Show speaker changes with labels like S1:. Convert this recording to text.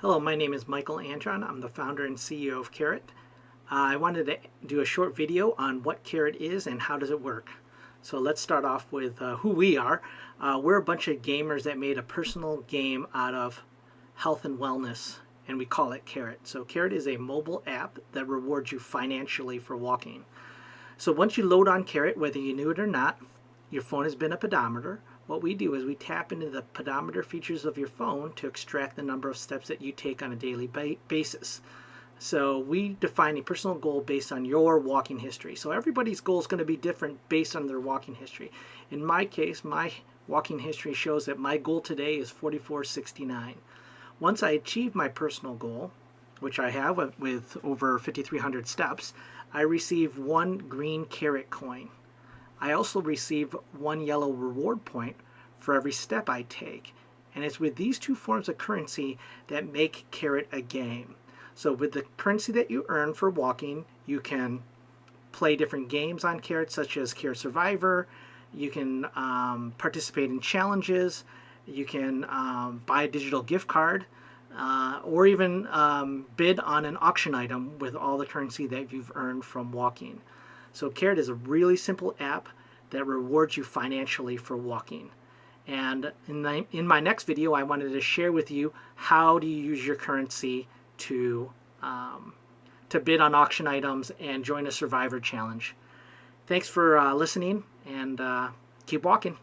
S1: Hello, my name is Michael Antron. I'm the founder and CEO of Carrot. I wanted to do a short video on what Carrot is and how does it work. So let's start off with who we are. We're a bunch of gamers that made a personal game out of health and wellness, and we call it Carrot. So Carrot is a mobile app that rewards you financially for walking. So once you load on Carrot, whether you knew it or not, your phone has been a pedometer. What we do is we tap into the pedometer features of your phone to extract the number of steps that you take on a daily basis. So we define a personal goal based on your walking history. So everybody's goal is going to be different based on their walking history. In my case, my walking history shows that my goal today is 4469. Once I achieve my personal goal, which I have with over 5,300 steps, I receive one green Carrot coin. I also receive one yellow reward point for every step I take. And it's with these two forms of currency that make Carrot a game. So with the currency that you earn for walking, you can play different games on Carrot, such as Carrot Survivor. You can participate in challenges. You can buy a digital gift card. Or even bid on an auction item with all the currency that you've earned from walking. So Carrot is a really simple app that rewards you financially for walking. And in my next video, I wanted to share with you how do you use your currency to bid on auction items and join a Survivor challenge. Thanks for listening, and keep walking.